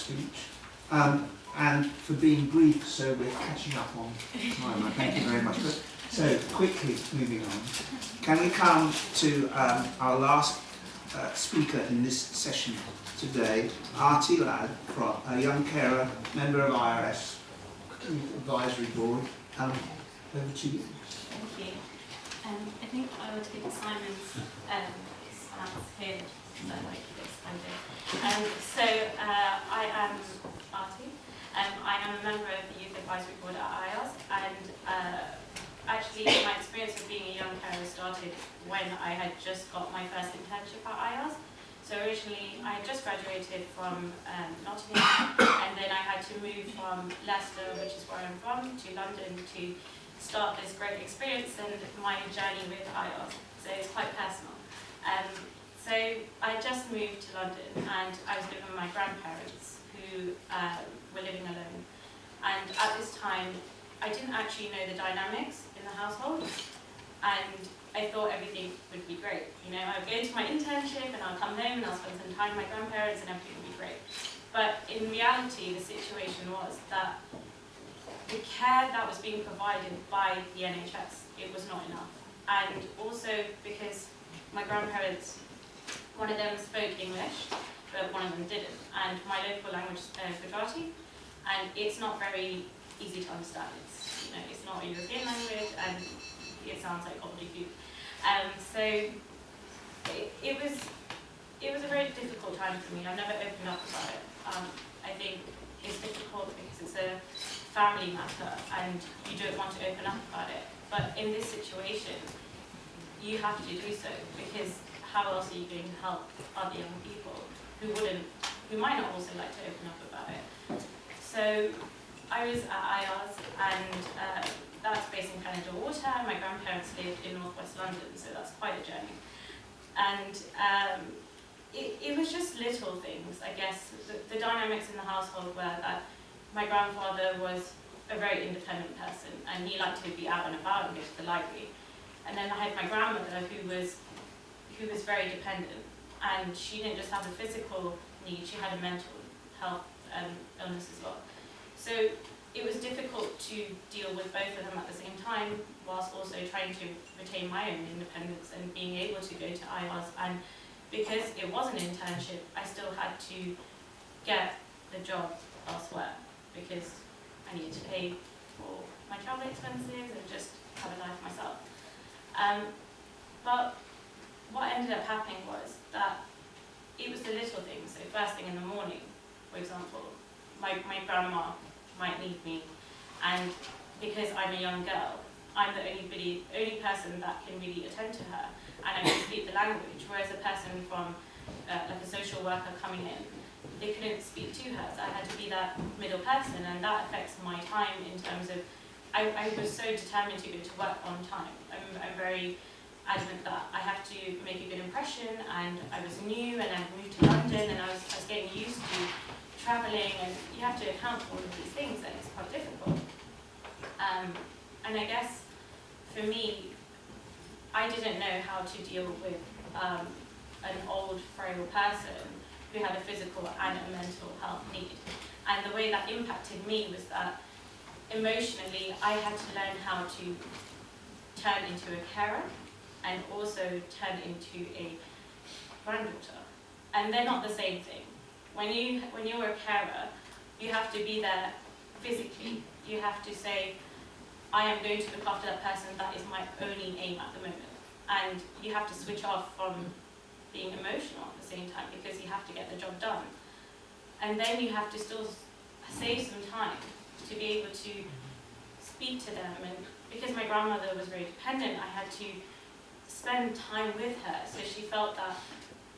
speech, and for being brief, so we're catching up on time. I thank you very much. But, so, quickly moving on, can we come to our last speaker in this session today, Arti Lad, a young carer, member of IARS Advisory Board. Over to you. Thank you. I think I would take Simon's here, so I like this kind of. So I am Arti. I am a member of the Youth Advisory Board at IARS, and actually my experience of being a young carer started when I had just got my first internship at IARS. So originally I had just graduated from Nottingham, and then I had to move from Leicester, which is where I'm from, to London to start this great experience and my journey with IARS. So it's quite personal. So I just moved to London, and I was living with my grandparents who were living alone. And at this time, I didn't actually know the dynamics in the household, and I thought everything would be great. You know, I'd go to my internship and I'll come home and I'll spend some time with my grandparents and everything would be great. But in reality, the situation was that the care that was being provided by the NHS, it was not enough. And also because my grandparents, one of them spoke English, but one of them didn't. And my local language is Gujarati, and it's not very easy to understand. It's, you know, it's not a European language, and it sounds like gobbledygook. So it was a very difficult time for me. I've never opened up about it. I think it's difficult because it's a family matter and you don't want to open up about it. But in this situation, you have to do so, because how else are you going to help other young people who might not also like to open up about it? So I was at IARS, and that's based in Canada Water. My grandparents lived in northwest London, so that's quite a journey. And it was just little things, I guess. The dynamics in the household were that my grandfather was a very independent person, and he liked to be out and about and go to the library. And then I had my grandmother who was very dependent, and she didn't just have a physical need, she had a mental health illness as well. So it was difficult to deal with both of them at the same time, whilst also trying to retain my own independence and being able to go to IARS. And because it was an internship, I still had to get the job elsewhere, because I needed to pay for my travel expenses and just have a life myself. But what ended up happening was that it was the little things. So first thing in the morning, for example, my grandma might need me, and because I'm a young girl, I'm the only person that can really attend to her, and I can speak the language, whereas a person from like a social worker coming in, they couldn't speak to her, so I had to be that middle person, and that affects my time in terms of, I was so determined to go to work on time. I'm very adamant that I have to make a good impression, and I was new, and I moved to London, and I was getting used to travelling, and you have to account for all of these things, and it's quite difficult. And I guess for me, I didn't know how to deal with an old, frail person who had a physical and a mental health need. And the way that impacted me was that emotionally, I had to learn how to turn into a carer and also turn into a granddaughter. And they're not the same thing. When you're a carer, you have to be there physically. You have to say, I am going to look after that person, that is my only aim at the moment. And you have to switch off from being emotional at the same time, because you have to get the job done. And then you have to still save some time to be able to speak to them. And because my grandmother was very dependent, I had to spend time with her, so she felt that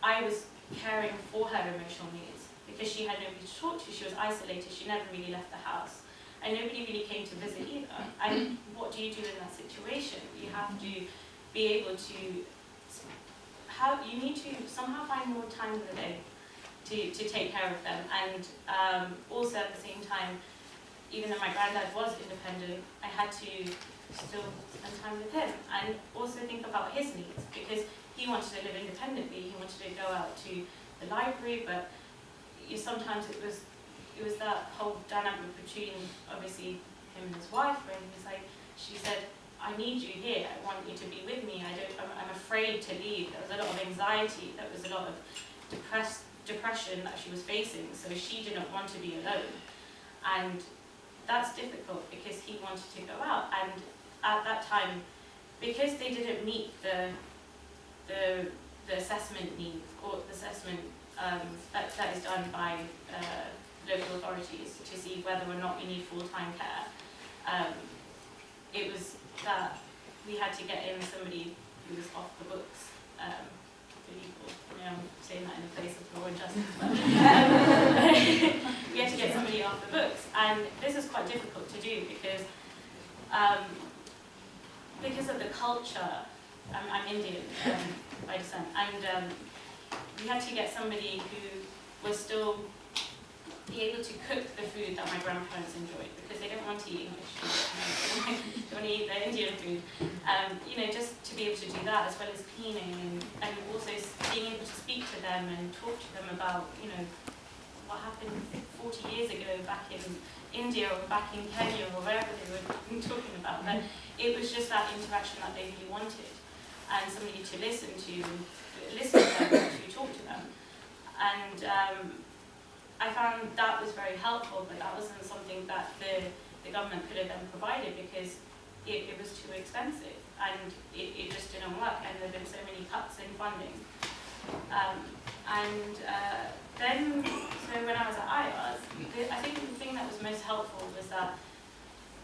I was caring for her emotional needs, because she had nobody to talk to. She was isolated, she never really left the house, and nobody really came to visit either. And what do you do in that situation? You have to be able to, you need to somehow find more time in the day to take care of them. And also at the same time, even though my granddad was independent, I had to still spend time with him and also think about his needs, because he wanted to live independently, he wanted to go out to the library, but sometimes it was it was that whole dynamic between obviously him and his wife, when he was like, she said, I need you here, I want you to be with me, I'm afraid to leave. There was a lot of anxiety, there was a lot of depression that she was facing, so she didn't want to be alone. And that's difficult because he wanted to go out, and at that time, because they didn't meet the assessment needs, or the assessment that is done by local authorities to see whether or not we need full-time care, it was that we had to get in somebody who was off the books. I'm saying that in the place of law and justice, but we had to get somebody off the books, and this is quite difficult to do because of the culture. I'm Indian by descent, and we had to get somebody who was still be able to cook the food that my grandparents enjoyed, because they didn't want to eat English food, they want to eat their Indian food. Just to be able to do that, as well as cleaning, and also being able to speak to them and talk to them about, what happened 40 years ago back in India or back in Kenya or wherever they were talking about. But it was just that interaction that they really wanted, and somebody to listen to them, to talk to them. And I found that was very helpful, but that wasn't something that the government could have then provided, because it was too expensive, and it just didn't work, and there have been so many cuts in funding. Then when I was at IARS, I think the thing that was most helpful was that,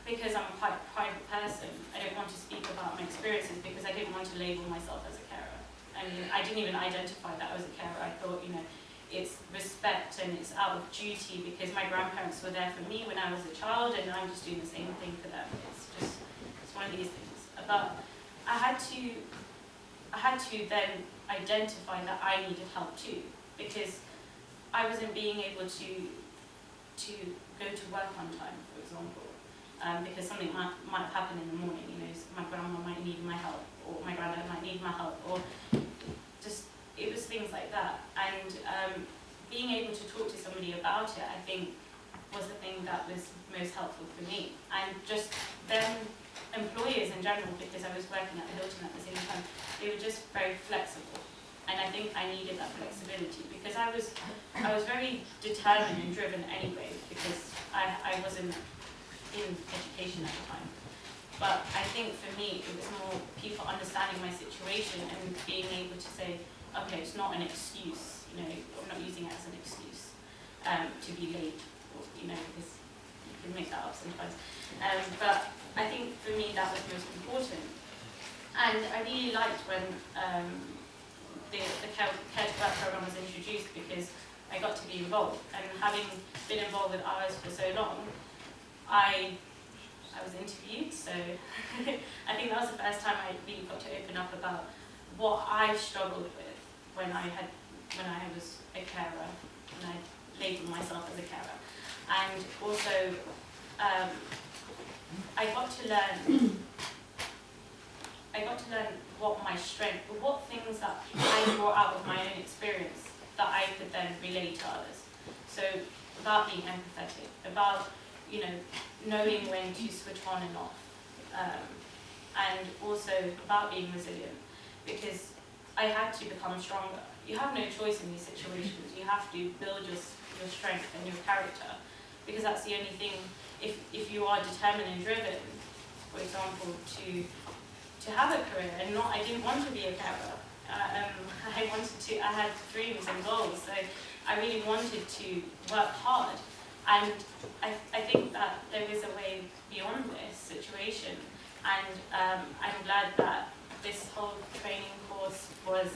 because I'm a quite private person, I didn't want to speak about my experiences because I didn't want to label myself as a carer. I mean, I didn't even identify that I was a carer. I thought, it's respect and it's out of duty, because my grandparents were there for me when I was a child, and I'm just doing the same thing for them. It's one of these things. But I had to then identify that I needed help too, because I wasn't being able to go to work on time, for example, because something might have happened in the morning. My grandma might need my help, or my granddad might need my help, or just, it was things like that. And being able to talk to somebody about it, I think, was the thing that was most helpful for me. And just then, employers in general, because I was working at the Hilton at the same time, they were just very flexible. And I think I needed that flexibility, because I was very determined and driven anyway, because I wasn't in education at the time. But I think for me, it was more people understanding my situation and being able to say, okay, it's not an excuse, I'm not using it as an excuse to be late, or, because you can make that up sometimes. But I think for me that was most important. And I really liked when the Care to Work program was introduced, because I got to be involved. And having been involved with IARS for so long, I was interviewed, so I think that was the first time I really got to open up about what I struggled with when I was a carer, and I labelled myself as a carer. And also, I got to learn what my strength, what things that I brought out of my own experience that I could then relate to others. So about being empathetic, about knowing when to switch on and off, and also about being resilient, because I had to become stronger. You have no choice in these situations. You have to build your strength and your character, because that's the only thing. If you are determined and driven, for example, to have a career, and I didn't want to be a carer. I had dreams and goals, so I really wanted to work hard. And I think that there is a way beyond this situation, and I'm glad that this whole training course was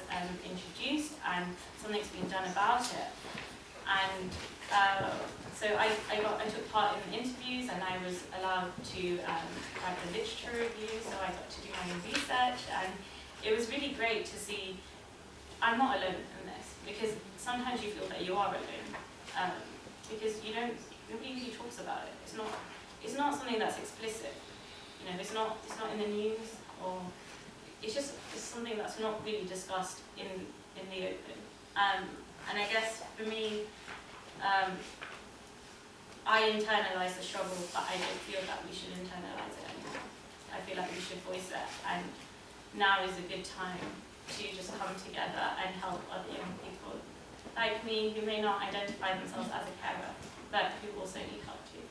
introduced and something's been done about it. And so I took part in the interviews, and I was allowed to write the literature review, so I got to do my own research, and it was really great to see I'm not alone in this, because sometimes you feel that you are alone, because nobody really talks about it. It's not something that's explicit. It's not in the news, or it's something that's not really discussed in the open. And I guess for me, I internalise the struggle, but I don't feel that we should internalise it anymore. I feel like we should voice it, and now is a good time to just come together and help other young people like me who may not identify themselves as a carer, but who also need help too.